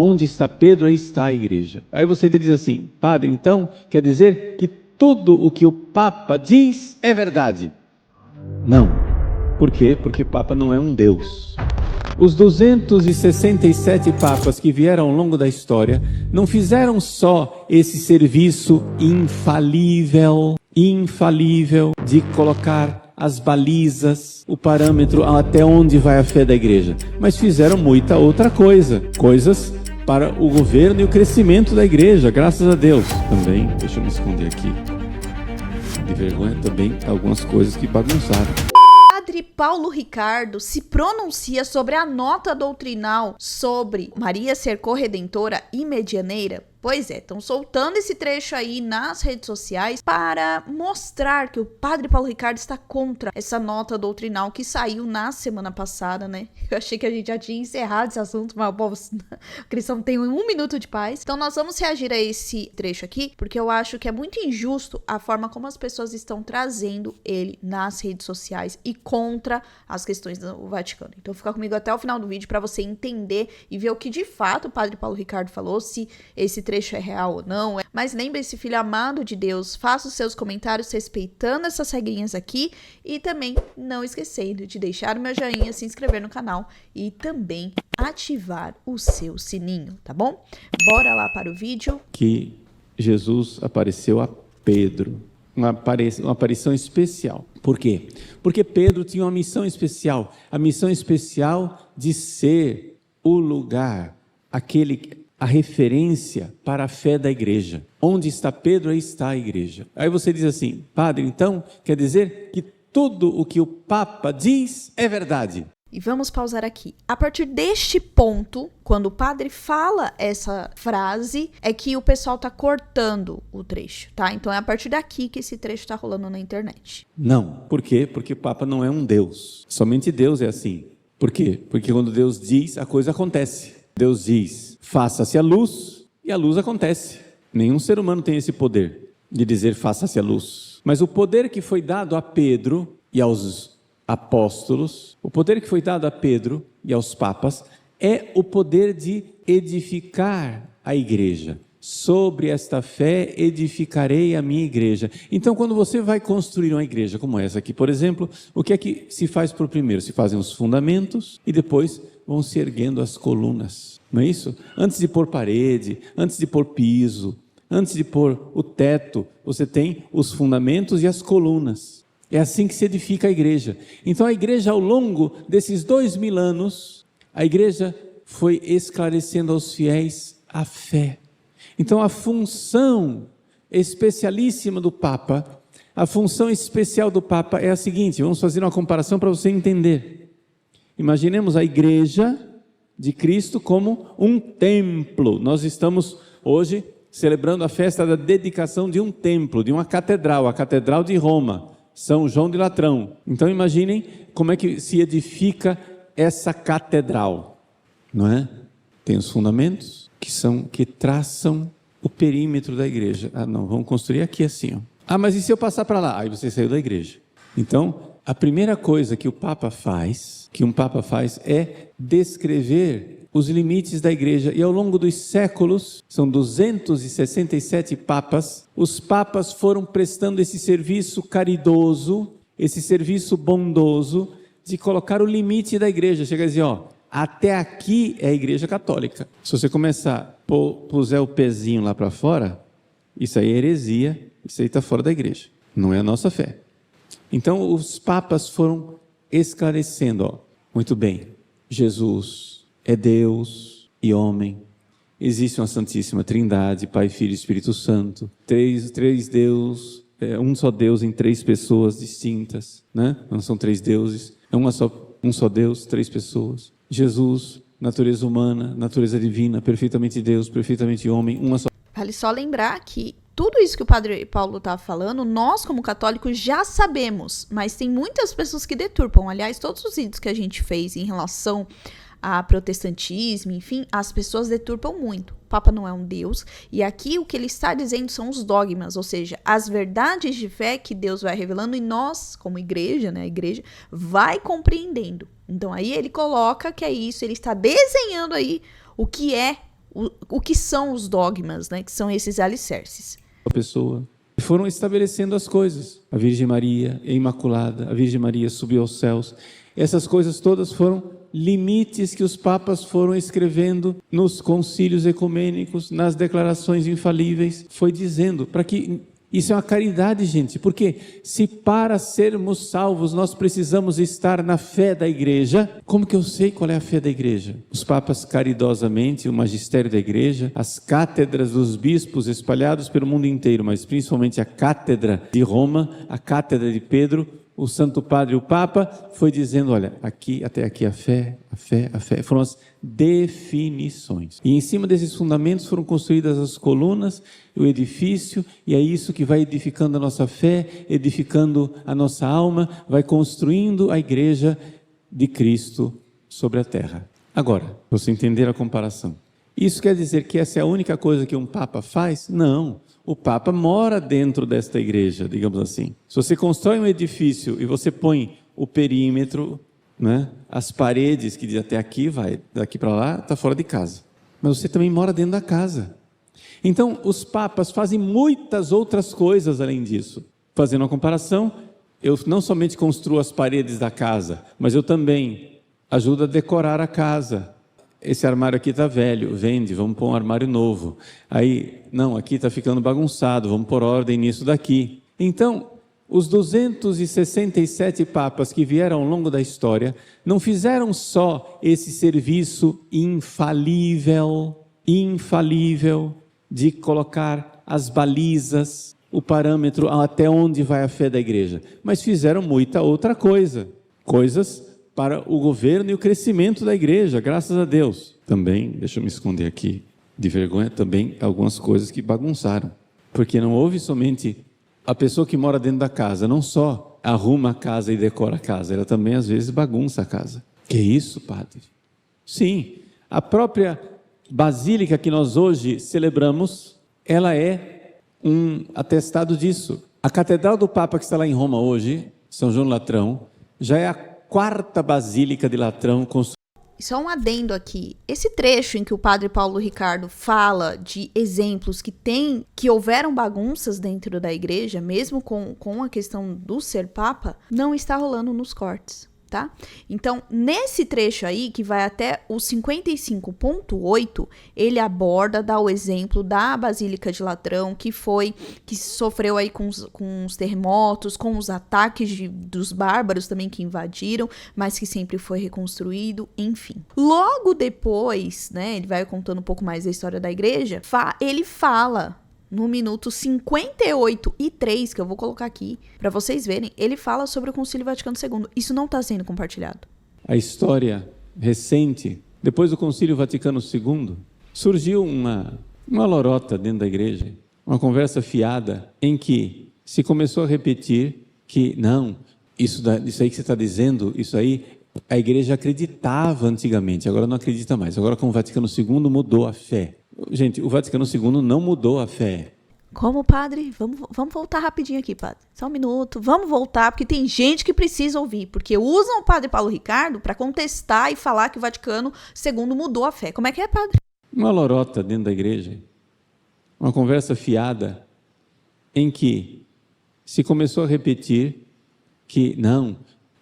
Onde está Pedro, aí está a igreja. Aí você diz assim, padre, então quer dizer que tudo o que o Papa diz é verdade? Não. Por quê? Porque o Papa não é um Deus. Os 267 papas que vieram ao longo da história não fizeram só esse serviço infalível de colocar as balizas, o parâmetro até onde vai a fé da igreja, mas fizeram muita outra coisa, coisas para o governo e o crescimento da igreja, graças a Deus. Também, deixa eu me esconder aqui, de vergonha também, algumas coisas que bagunçaram. Padre Paulo Ricardo se pronuncia sobre a nota doutrinal sobre Maria ser corredentora e medianeira. Pois é, estão soltando esse trecho aí nas redes sociais para mostrar que o Padre Paulo Ricardo está contra essa nota doutrinal que saiu na semana passada, né? Eu achei que a gente já tinha encerrado esse assunto, mas o povo cristão tem 1 minuto de paz. Então nós vamos reagir a esse trecho aqui, porque eu acho que é muito injusto a forma como as pessoas estão trazendo ele nas redes sociais e contra as questões do Vaticano. Então fica comigo até o final do vídeo para você entender e ver o que de fato o Padre Paulo Ricardo falou, se esse trecho é real ou não. Mas lembre-se, filho amado de Deus, faça os seus comentários respeitando essas regrinhas aqui e também não esquecendo de deixar o meu joinha, se inscrever no canal e também ativar o seu sininho, tá bom? Bora lá para o vídeo. Que Jesus apareceu a Pedro, uma aparição especial. Por quê? Porque Pedro tinha uma missão especial, a missão especial de ser o lugar, a referência para a fé da igreja. Onde está Pedro, aí está a igreja. Aí você diz assim, padre, então quer dizer que tudo o que o Papa diz é verdade? E vamos pausar aqui. A partir deste ponto, quando o padre fala essa frase, é que o pessoal está cortando o trecho, tá? Então é a partir daqui que esse trecho está rolando na internet. Não. Por quê? Porque o Papa não é um Deus. Somente Deus é assim. Por quê? Porque quando Deus diz, a coisa acontece. Deus diz, faça-se a luz, e a luz acontece. Nenhum ser humano tem esse poder de dizer faça-se a luz. Mas o poder que foi dado a Pedro e aos apóstolos, o poder que foi dado a Pedro e aos papas, é o poder de edificar a igreja. Sobre esta fé edificarei a minha igreja. Então, quando você vai construir uma igreja como essa aqui, por exemplo, o que é que se faz por primeiro? Se fazem os fundamentos e depois vão se erguendo as colunas, não é isso? Antes de pôr parede, antes de pôr piso, antes de pôr o teto, você tem os fundamentos e as colunas. É assim que se edifica a igreja. Então a igreja, ao longo desses 2000 anos, a igreja foi esclarecendo aos fiéis a fé. Então a função especialíssima do Papa, a função especial do Papa é a seguinte, vamos fazer uma comparação para você entender. Imaginemos a igreja de Cristo como um templo. Nós estamos hoje celebrando a festa da dedicação de um templo, de uma catedral, a Catedral de Roma, São João de Latrão. Então imaginem como é que se edifica essa catedral, não é? Tem os fundamentos que traçam o perímetro da igreja. Ah, não, vamos construir aqui assim, ó. Ah, mas e se eu passar para lá? Aí você saiu da igreja. Então, a primeira coisa que um Papa faz é descrever os limites da igreja. E ao longo dos séculos, são 267 papas, os papas foram prestando esse serviço caridoso, esse serviço bondoso, de colocar o limite da igreja. Chega a dizer, ó, até aqui é a igreja católica. Se você começar, puser o pezinho lá para fora, isso aí é heresia, isso aí está fora da igreja. Não é a nossa fé. Então os papas foram esclarecendo, ó, muito bem, Jesus é Deus e homem, existe uma Santíssima Trindade, Pai, Filho e Espírito Santo, três Deus, um só Deus em 3 pessoas distintas, né? Não são 3 deuses, é um só Deus, 3 pessoas. Jesus, natureza humana, natureza divina, perfeitamente Deus, perfeitamente homem, uma só. Vale só lembrar que tudo isso que o Padre Paulo está falando, nós como católicos já sabemos, mas tem muitas pessoas que deturpam. Aliás, todos os vídeos que a gente fez em relação a protestantismo, enfim, as pessoas deturpam muito. O Papa não é um Deus, e aqui o que ele está dizendo são os dogmas, ou seja, as verdades de fé que Deus vai revelando e nós, como igreja, né, a igreja, vai compreendendo. Então aí ele coloca que é isso, ele está desenhando aí o que é o que são os dogmas, né? Que são esses alicerces. A pessoa. Foram estabelecendo as coisas. A Virgem Maria é imaculada, a Virgem Maria subiu aos céus. Essas coisas todas foram limites que os papas foram escrevendo nos concílios ecumênicos, nas declarações infalíveis, foi dizendo, para que... Isso é uma caridade, gente, porque se para sermos salvos nós precisamos estar na fé da igreja, como que eu sei qual é a fé da igreja? Os papas caridosamente, o magistério da igreja, as cátedras dos bispos espalhados pelo mundo inteiro, mas principalmente a cátedra de Roma, a cátedra de Pedro, o Santo Padre, o Papa, foi dizendo, olha, aqui, até aqui a fé, foram as definições. E em cima desses fundamentos foram construídas as colunas, o edifício, e é isso que vai edificando a nossa fé, edificando a nossa alma, vai construindo a igreja de Cristo sobre a terra. Agora, você entender a comparação. Isso quer dizer que essa é a única coisa que um Papa faz? Não. O Papa mora dentro desta igreja, digamos assim. Se você constrói um edifício e você põe o perímetro, né, as paredes, que diz até aqui, vai daqui para lá, está fora de casa. Mas você também mora dentro da casa. Então, os papas fazem muitas outras coisas além disso. Fazendo uma comparação, eu não somente construo as paredes da casa, mas eu também ajudo a decorar a casa. Esse armário aqui está velho, vende, vamos pôr um armário novo. Aí, não, aqui está ficando bagunçado, vamos pôr ordem nisso daqui. Então, os 267 papas que vieram ao longo da história não fizeram só esse serviço infalível de colocar as balizas, o parâmetro até onde vai a fé da igreja, mas fizeram muita outra coisa, coisas para o governo e o crescimento da igreja, graças a Deus. Também, deixa eu me esconder aqui, de vergonha, também algumas coisas que bagunçaram, porque não houve somente a pessoa que mora dentro da casa, não só arruma a casa e decora a casa, ela também às vezes bagunça a casa. Que isso, padre? Sim, a própria basílica que nós hoje celebramos, ela é um atestado disso. A Catedral do Papa que está lá em Roma hoje, São João Latrão, já é a 4ª basílica de Latrão construída. Só um adendo aqui. Esse trecho em que o padre Paulo Ricardo fala de exemplos que houveram bagunças dentro da igreja, mesmo com a questão do ser papa, não está rolando nos cortes, tá? Então, nesse trecho aí, que vai até o 55.8, ele aborda, dá o exemplo da Basílica de Latrão, que sofreu aí com os terremotos, com os ataques dos bárbaros também que invadiram, mas que sempre foi reconstruído, enfim. Logo depois, né, ele vai contando um pouco mais da história da igreja, ele fala... No minuto 58:03, que eu vou colocar aqui, para vocês verem, ele fala sobre o Concílio Vaticano II. Isso não está sendo compartilhado. A história recente, depois do Concílio Vaticano II, surgiu uma lorota dentro da igreja, uma conversa fiada, em que se começou a repetir que, não, isso aí que você está dizendo, isso aí, a igreja acreditava antigamente, agora não acredita mais. Agora com o Vaticano II mudou a fé. Gente, o Vaticano II não mudou a fé. Como, padre? Vamos voltar rapidinho aqui, padre. Só um minuto. Vamos voltar, porque tem gente que precisa ouvir. Porque usam o padre Paulo Ricardo para contestar e falar que o Vaticano II mudou a fé. Como é que é, padre? Uma lorota dentro da igreja. Uma conversa fiada em que se começou a repetir que, não,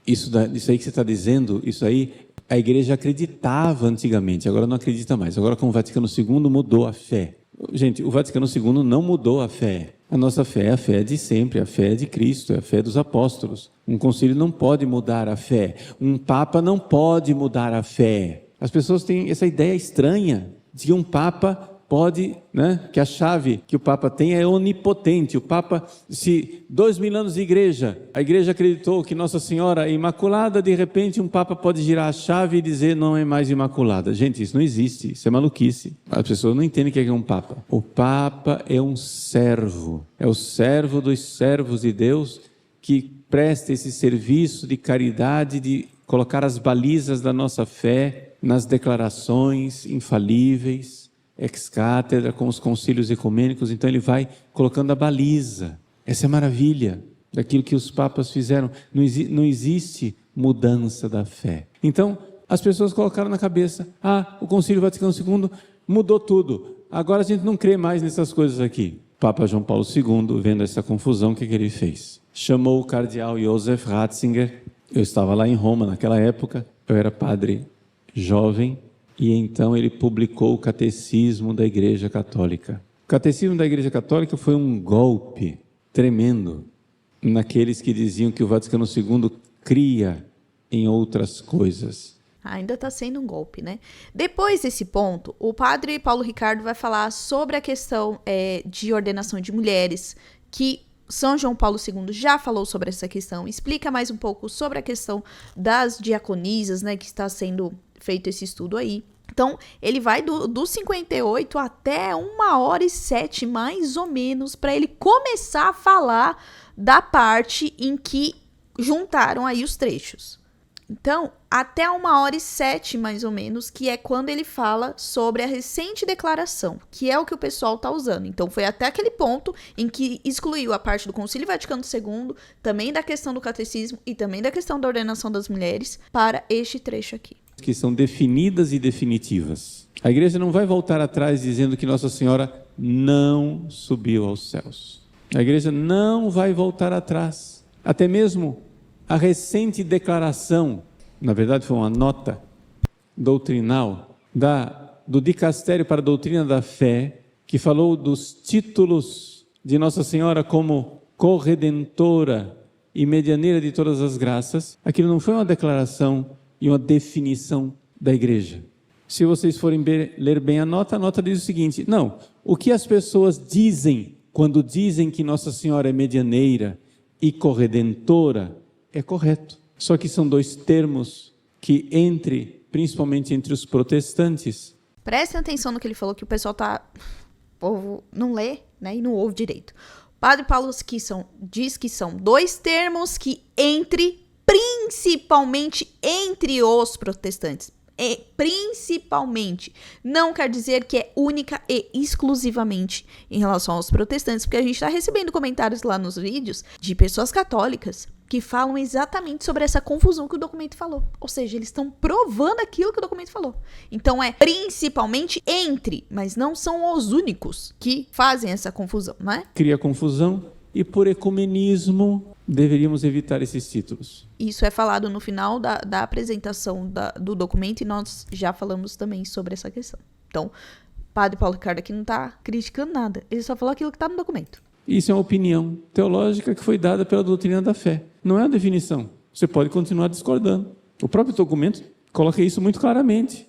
isso aí que você está dizendo, isso aí... A igreja acreditava antigamente, agora não acredita mais. Agora com o Vaticano II mudou a fé. Gente, o Vaticano II não mudou a fé. A nossa fé é a fé de sempre, a fé de Cristo, é a fé dos apóstolos. Um concílio não pode mudar a fé. Um papa não pode mudar a fé. As pessoas têm essa ideia estranha de que um papa pode, né, que a chave que o Papa tem é onipotente. O Papa, se 2000 anos de igreja, a igreja acreditou que Nossa Senhora é imaculada, de repente um Papa pode girar a chave e dizer não é mais imaculada. Gente, isso não existe, isso é maluquice. As pessoas não entendem o que é um Papa. O Papa é um servo, é o servo dos servos de Deus que presta esse serviço de caridade, de colocar as balizas da nossa fé nas declarações infalíveis, ex-cátedra, com os concílios ecumênicos. Então ele vai colocando a baliza. Essa é a maravilha daquilo que os papas fizeram. Não existe mudança da fé. Então as pessoas colocaram na cabeça, o Concílio Vaticano II mudou tudo. Agora a gente não crê mais nessas coisas aqui. Papa João Paulo II, vendo essa confusão, o que ele fez? Chamou o cardeal Josef Ratzinger. Eu estava lá em Roma naquela época, eu era padre jovem, e então ele publicou o Catecismo da Igreja Católica. O Catecismo da Igreja Católica foi um golpe tremendo naqueles que diziam que o Vaticano II cria em outras coisas. Ainda está sendo um golpe, né? Depois desse ponto, o padre Paulo Ricardo vai falar sobre a questão de ordenação de mulheres, que São João Paulo II já falou sobre essa questão, explica mais um pouco sobre a questão das diaconisas, né, que está sendo feito esse estudo aí. Então, ele vai do 58 até 1h07, mais ou menos, para ele começar a falar da parte em que juntaram aí os trechos. Então, até 1h07, mais ou menos, que é quando ele fala sobre a recente declaração, que é o que o pessoal está usando. Então, foi até aquele ponto em que excluiu a parte do Concílio Vaticano II, também da questão do catecismo e também da questão da ordenação das mulheres, para este trecho aqui. Que são definidas e definitivas. A igreja não vai voltar atrás dizendo que Nossa Senhora não subiu aos céus. A igreja não vai voltar atrás. Até mesmo a recente declaração, na verdade foi uma nota doutrinal do Dicastério para a Doutrina da Fé, que falou dos títulos de Nossa Senhora como corredentora e medianeira de todas as graças. Aquilo não foi uma declaração e uma definição da igreja. Se vocês forem ler bem a nota diz o seguinte: não, o que as pessoas dizem quando dizem que Nossa Senhora é medianeira e corredentora é correto. Só que são dois termos que principalmente entre os protestantes. Prestem atenção no que ele falou, que o pessoal o povo não lê, né, e não ouve direito. O padre Paulo diz que são dois termos que principalmente entre os protestantes. Principalmente. Não quer dizer que é única e exclusivamente em relação aos protestantes, porque a gente está recebendo comentários lá nos vídeos de pessoas católicas que falam exatamente sobre essa confusão que o documento falou. Ou seja, eles estão provando aquilo que o documento falou. Então é principalmente entre, mas não são os únicos que fazem essa confusão, não é? Cria confusão e por ecumenismo deveríamos evitar esses títulos. Isso é falado no final da apresentação do documento e nós já falamos também sobre essa questão. Então, o padre Paulo Ricardo aqui não está criticando nada, ele só falou aquilo que está no documento. Isso é uma opinião teológica que foi dada pela doutrina da fé. Não é uma definição. Você pode continuar discordando. O próprio documento coloca isso muito claramente.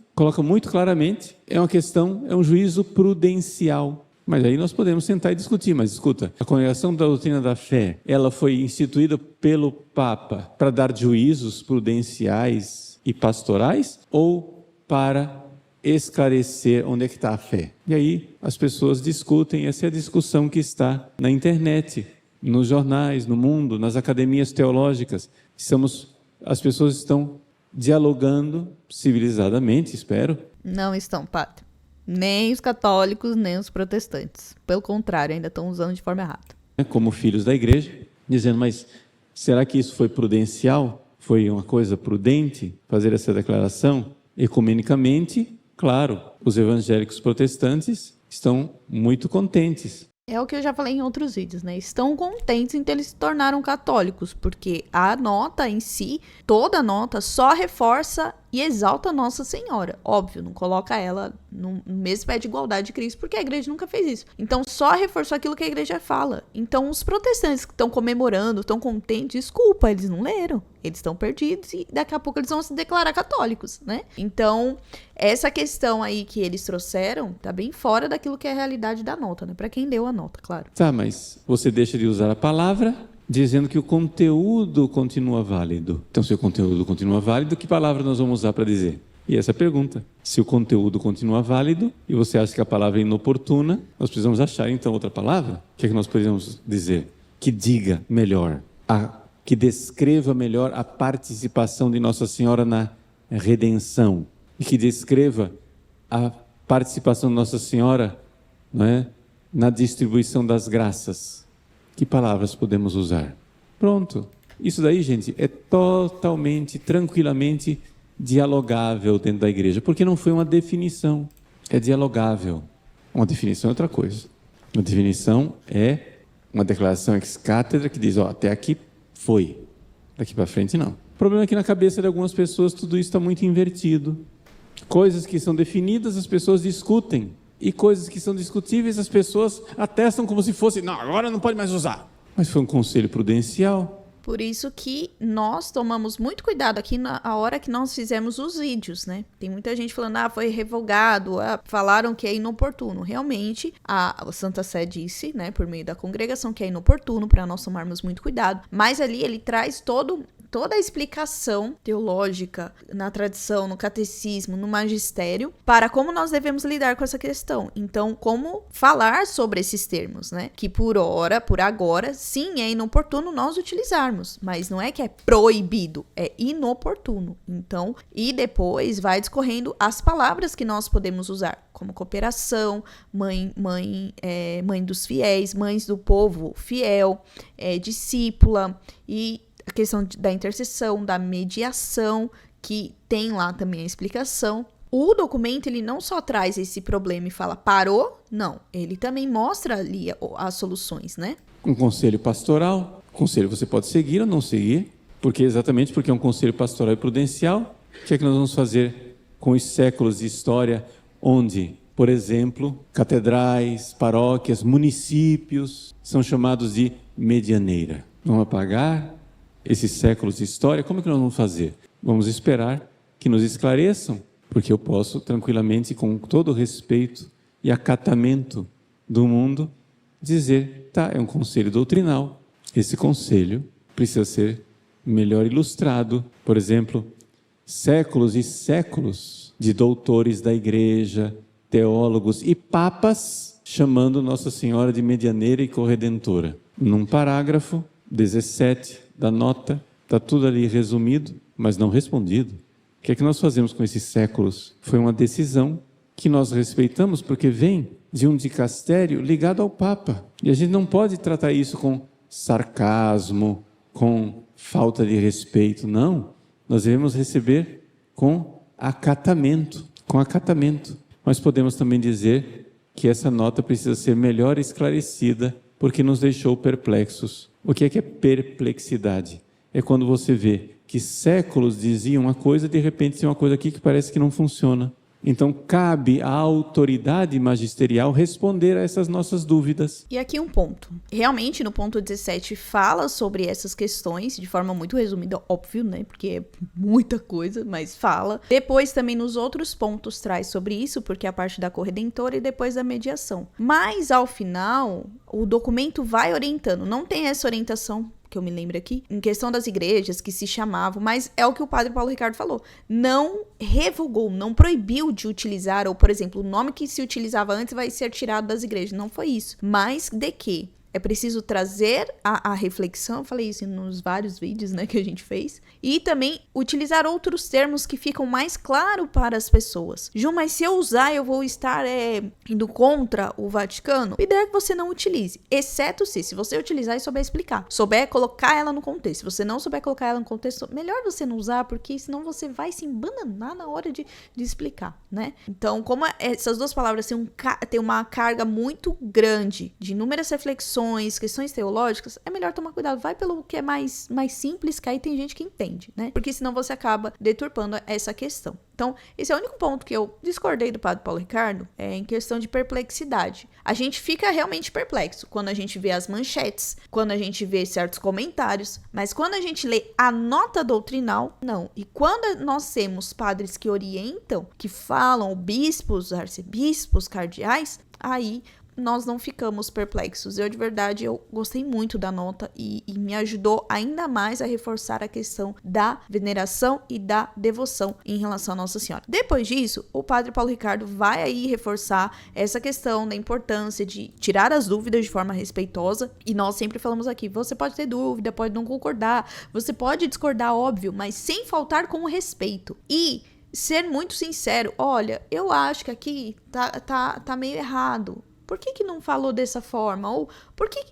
É uma questão, é um juízo prudencial. Mas aí nós podemos sentar e discutir. Mas escuta, a congregação da doutrina da fé, ela foi instituída pelo Papa para dar juízos prudenciais e pastorais ou para esclarecer onde é que está a fé? E aí as pessoas discutem, essa é a discussão que está na internet, nos jornais, no mundo, nas academias teológicas. As pessoas estão dialogando civilizadamente, espero. Não estão, padre. Nem os católicos, nem os protestantes. Pelo contrário, ainda estão usando de forma errada. Como filhos da igreja, dizendo, mas será que isso foi prudencial? Foi uma coisa prudente fazer essa declaração? Ecumenicamente, claro, os evangélicos protestantes estão muito contentes. É o que eu já falei em outros vídeos, né? Estão contentes em que eles se tornaram católicos, porque a nota em si, toda a nota, só reforça e exalta Nossa Senhora. Óbvio, não coloca ela no mesmo pé de igualdade de Cristo, porque a igreja nunca fez isso. Então, só reforçou aquilo que a igreja fala. Então, os protestantes que estão comemorando, estão contentes, desculpa, eles não leram. Eles estão perdidos e daqui a pouco eles vão se declarar católicos, né? Então, essa questão aí que eles trouxeram tá bem fora daquilo que é a realidade da nota, né? Para quem leu a nota, claro. Tá, mas você deixa de usar a palavra dizendo que o conteúdo continua válido. Então, se o conteúdo continua válido, que palavra nós vamos usar para dizer? E essa é a pergunta. Se o conteúdo continua válido e você acha que a palavra é inoportuna, nós precisamos achar, então, outra palavra? O que é que nós podemos dizer? Que diga melhor, que descreva melhor a participação de Nossa Senhora na redenção e que descreva a participação de Nossa Senhora, não é, na distribuição das graças. Que palavras podemos usar? Pronto. Isso daí, gente, é totalmente, tranquilamente dialogável dentro da igreja, porque não foi uma definição. é dialogável. Uma definição é outra coisa. Uma definição é uma declaração ex cátedra que diz, até aqui foi, daqui para frente não. O problema é que na cabeça de algumas pessoas tudo isso está muito invertido. Coisas que são definidas as pessoas discutem, e coisas que são discutíveis as pessoas atestam como se fosse, não, agora não pode mais usar. Mas foi um conselho prudencial. Por isso que nós tomamos muito cuidado aqui na hora que nós fizemos os vídeos, né? Tem muita gente falando, foi revogado, falaram que é inoportuno. Realmente, a Santa Sé disse, né, por meio da congregação, que é inoportuno para nós tomarmos muito cuidado. Mas ali ele traz toda a explicação teológica na tradição, no catecismo, no magistério, para como nós devemos lidar com essa questão. Então, como falar sobre esses termos, né? Que por agora, sim, é inoportuno nós utilizarmos, mas não é que é proibido, é inoportuno. Então, e depois vai discorrendo as palavras que nós podemos usar, como cooperação, mãe dos fiéis, mães do povo fiel, discípula e a questão da intercessão, da mediação, que tem lá também a explicação. O documento, ele não só traz esse problema e fala, parou? Não, ele também mostra ali as soluções, né? Um conselho pastoral, conselho você pode seguir ou não seguir, exatamente porque é um conselho pastoral e prudencial. O que é que nós vamos fazer com os séculos de história onde, por exemplo, catedrais, paróquias, municípios são chamados de medianeira? Vamos apagar esses séculos de história? Como é que nós vamos fazer? Vamos esperar que nos esclareçam, porque eu posso tranquilamente, com todo o respeito e acatamento do mundo, dizer, é um conselho doutrinal. Esse conselho precisa ser melhor ilustrado. Por exemplo, séculos e séculos de doutores da igreja, teólogos e papas chamando Nossa Senhora de medianeira e corredentora. Num parágrafo 17 da nota, está tudo ali resumido, mas não respondido. O que é que nós fazemos com esses séculos? Foi uma decisão que nós respeitamos, porque vem de um dicastério ligado ao Papa. E a gente não pode tratar isso com sarcasmo, com falta de respeito, não. Nós devemos receber com acatamento, Mas podemos também dizer que essa nota precisa ser melhor esclarecida, porque nos deixou perplexos. O que é perplexidade? É quando você vê que séculos diziam uma coisa, de repente tem uma coisa aqui que parece que não funciona. Então, cabe à autoridade magisterial responder a essas nossas dúvidas. E aqui um ponto. Realmente, no ponto 17, fala sobre essas questões, de forma muito resumida, óbvio, né? Porque é muita coisa, mas fala. Depois, também, nos outros pontos, traz sobre isso, porque é a parte da corredentora e depois da mediação. Mas, ao final, o documento vai orientando. Não tem essa orientação que eu me lembro aqui, em questão das igrejas que se chamavam, mas é o que o padre Paulo Ricardo falou, não revogou, não proibiu de utilizar, ou por exemplo, o nome que se utilizava antes vai ser tirado das igrejas, não foi isso, mas de que é preciso trazer a reflexão, eu falei isso nos vários vídeos, né, que a gente fez, e também utilizar outros termos que ficam mais claros para as pessoas. Ju, mas se eu usar, eu vou estar indo contra o Vaticano? A ideia é que você não utilize, exceto se você utilizar e souber explicar, souber colocar ela no contexto. Se você não souber colocar ela no contexto, melhor você não usar, porque senão você vai se embananar na hora de explicar, né? Então, como essas duas palavras têm uma carga muito grande de inúmeras reflexões, questões teológicas, é melhor tomar cuidado. Vai pelo que é mais simples, que aí tem gente que entende, né? Porque senão você acaba deturpando essa questão. Então, esse é o único ponto que eu discordei do padre Paulo Ricardo, em questão de perplexidade. A gente fica realmente perplexo quando a gente vê as manchetes, quando a gente vê certos comentários, mas quando a gente lê a nota doutrinal, não. E quando nós temos padres que orientam, que falam, bispos, arcebispos, cardeais, aí nós não ficamos perplexos. Eu, de verdade, eu gostei muito da nota e me ajudou ainda mais a reforçar a questão da veneração e da devoção em relação a Nossa Senhora. Depois disso, o padre Paulo Ricardo vai aí reforçar essa questão da importância de tirar as dúvidas de forma respeitosa, e nós sempre falamos aqui, você pode ter dúvida, pode não concordar, você pode discordar, óbvio, mas sem faltar com o respeito. E ser muito sincero, olha, eu acho que aqui tá meio errado. Por que não falou dessa forma? Ou por que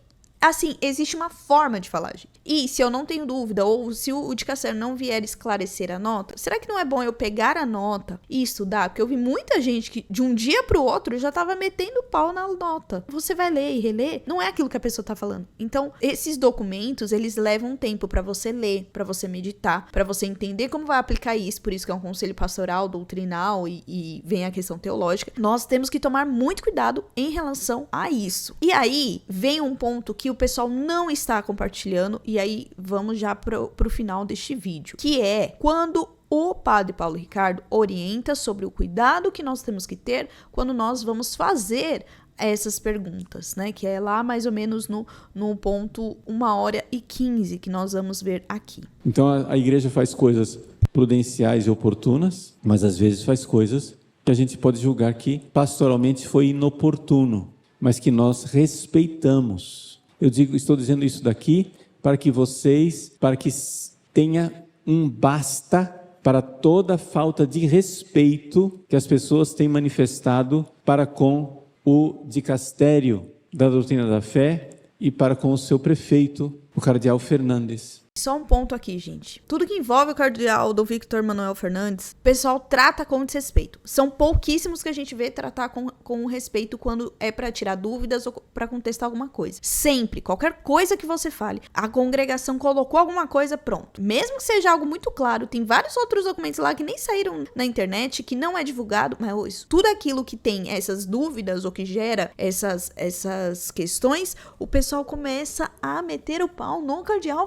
Assim, existe uma forma de falar, gente. E se eu não tenho dúvida, ou se o dicasteiro não vier esclarecer a nota, será que não é bom eu pegar a nota e estudar? Porque eu vi muita gente que de um dia pro outro já tava metendo pau na nota. Você vai ler e reler, não é aquilo que a pessoa tá falando. Então, esses documentos, eles levam um tempo pra você ler, pra você meditar, pra você entender como vai aplicar isso. Por isso que é um conselho pastoral, doutrinal e vem a questão teológica. Nós temos que tomar muito cuidado em relação a isso. E aí, vem um ponto que o pessoal não está compartilhando, e aí vamos já pro final deste vídeo, que é quando o padre Paulo Ricardo orienta sobre o cuidado que nós temos que ter quando nós vamos fazer essas perguntas, né, que é lá mais ou menos no ponto 1h15 que nós vamos ver aqui. Então a igreja faz coisas prudenciais e oportunas, mas às vezes faz coisas que a gente pode julgar que pastoralmente foi inoportuno, mas que nós respeitamos. Estou dizendo isso daqui para que tenha um basta para toda falta de respeito que as pessoas têm manifestado para com o dicastério da doutrina da fé e para com o seu prefeito, o cardeal Fernandes. Só um ponto aqui, gente. Tudo que envolve o cardeal do Victor Manuel Fernandes, o pessoal trata com desrespeito. São pouquíssimos que a gente vê tratar com respeito quando é para tirar dúvidas ou para contestar alguma coisa. Sempre, qualquer coisa que você fale, a congregação colocou alguma coisa, pronto. Mesmo que seja algo muito claro, tem vários outros documentos lá que nem saíram na internet, que não é divulgado, mas tudo aquilo que tem essas dúvidas ou que gera essas questões, o pessoal começa a meter o pau no cardeal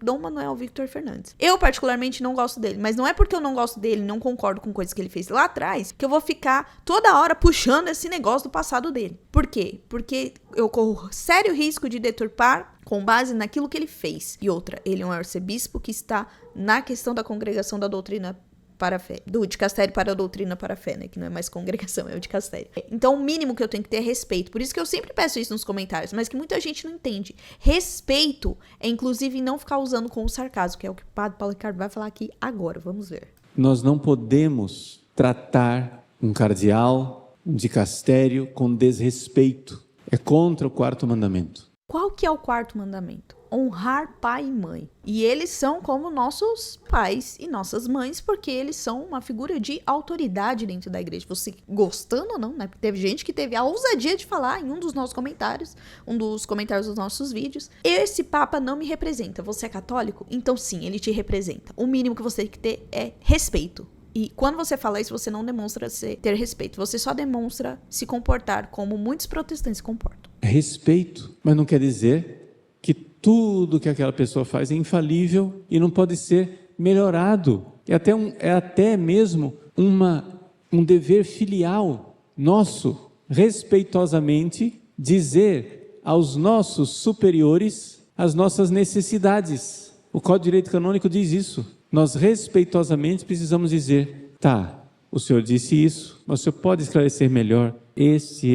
Dom Manuel Victor Fernandes. Eu particularmente não gosto dele, mas não é porque eu não gosto dele, não concordo com coisas que ele fez lá atrás, que eu vou ficar toda hora puxando esse negócio do passado dele. Por quê? Porque eu corro sério risco de deturpar com base naquilo que ele fez. E outra, ele é um arcebispo que está na questão da congregação da doutrina para a fé, do dicastério para a doutrina para a fé, né, que não é mais congregação, é o dicastério. Então, o mínimo que eu tenho que ter é respeito, por isso que eu sempre peço isso nos comentários, mas que muita gente não entende. Respeito é, inclusive, não ficar usando com o sarcasmo, que é o que o padre Paulo Ricardo vai falar aqui agora, vamos ver. Nós não podemos tratar um cardeal, um dicastério com desrespeito, é contra o 4º mandamento. Qual que é o 4º mandamento? Honrar pai e mãe. E eles são como nossos pais e nossas mães, porque eles são uma figura de autoridade dentro da igreja. Você gostando ou não, né? Porque teve gente que teve a ousadia de falar em um dos nossos comentários, um dos comentários dos nossos vídeos: esse papa não me representa. Você é católico? Então sim, ele te representa. O mínimo que você tem que ter é respeito. E quando você fala isso, você não demonstra ter respeito. Você só demonstra se comportar como muitos protestantes se comportam. Respeito, mas não quer dizer que tudo que aquela pessoa faz é infalível e não pode ser melhorado. É até mesmo um dever filial nosso, respeitosamente, dizer aos nossos superiores as nossas necessidades. O Código de Direito Canônico diz isso. Nós respeitosamente precisamos dizer: tá, o senhor disse isso, mas o senhor pode esclarecer melhor esse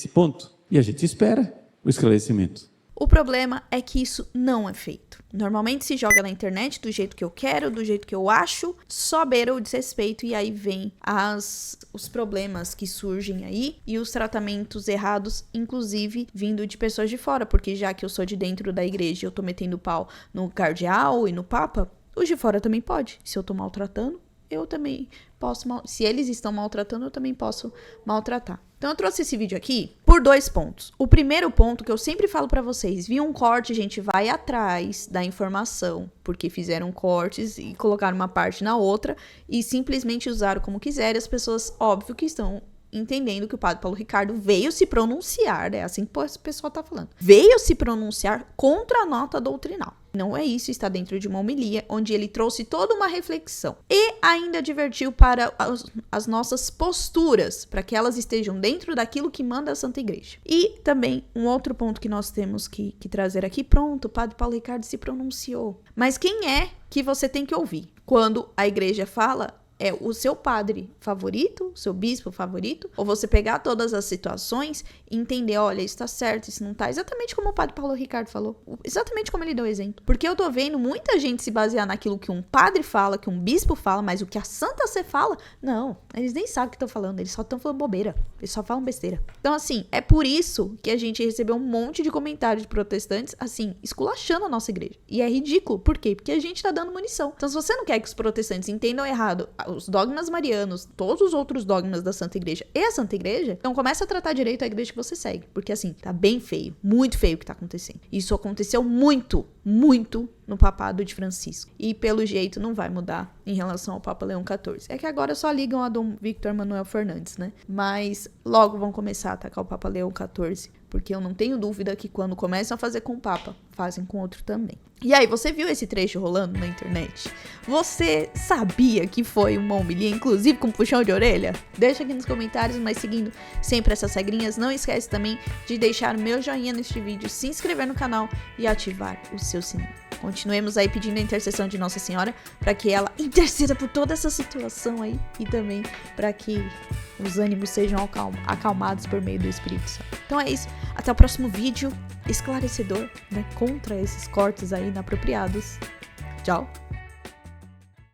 ponto. E a gente espera o esclarecimento. O problema é que isso não é feito. Normalmente se joga na internet do jeito que eu quero, do jeito que eu acho, só beira o desrespeito, e aí vem os problemas que surgem aí e os tratamentos errados, inclusive vindo de pessoas de fora, porque já que eu sou de dentro da igreja e eu tô metendo pau no cardeal e no papa, os de fora também pode. Se eu tô maltratando, eu também posso, se eles estão maltratando, eu também posso maltratar. Então eu trouxe esse vídeo aqui por 2 pontos. O primeiro ponto que eu sempre falo pra vocês: viu um corte, a gente vai atrás da informação, porque fizeram cortes e colocaram uma parte na outra e simplesmente usaram como quiserem. As pessoas, óbvio que estão entendendo que o padre Paulo Ricardo veio se pronunciar, é assim que o pessoal tá falando, veio se pronunciar contra a nota doutrinal. Não é isso, está dentro de uma homilia, onde ele trouxe toda uma reflexão. E ainda advertiu para as nossas posturas, para que elas estejam dentro daquilo que manda a Santa Igreja. E também, um outro ponto que nós temos que trazer aqui: pronto, o padre Paulo Ricardo se pronunciou. Mas quem é que você tem que ouvir? Quando a igreja fala é o seu padre favorito, o seu bispo favorito, ou você pegar todas as situações e entender, olha, isso tá certo, isso não tá, exatamente como o padre Paulo Ricardo falou, exatamente como ele deu exemplo. Porque eu tô vendo muita gente se basear naquilo que um padre fala, que um bispo fala, mas o que a Santa Sé fala, não, eles nem sabem o que estão falando, eles só estão falando bobeira, eles só falam besteira. Então, assim, é por isso que a gente recebeu um monte de comentários de protestantes, assim, esculachando a nossa igreja. E é ridículo, por quê? Porque a gente tá dando munição. Então, se você não quer que os protestantes entendam errado os dogmas marianos, todos os outros dogmas da Santa Igreja e a Santa Igreja, então começa a tratar direito a igreja que você segue. Porque, assim, tá bem feio, muito feio o que tá acontecendo. Isso aconteceu muito no papado de Francisco. E, pelo jeito, não vai mudar em relação ao Papa Leão XIV. É que agora só ligam a Dom Victor Manuel Fernandes, né? Mas logo vão começar a atacar o Papa Leão XIV. Porque eu não tenho dúvida que quando começam a fazer com o Papa, fazem com outro também. E aí, você viu esse trecho rolando na internet? Você sabia que foi uma homilia, inclusive com puxão de orelha? Deixa aqui nos comentários, mas seguindo sempre essas regrinhas, não esquece também de deixar o meu joinha neste vídeo, se inscrever no canal e ativar o seu sininho. Continuemos aí pedindo a intercessão de Nossa Senhora para que ela interceda por toda essa situação aí e também para que os ânimos sejam acalmados por meio do Espírito Santo. Então é isso, até o próximo vídeo esclarecedor, né, contra esses cortes aí inapropriados. Tchau!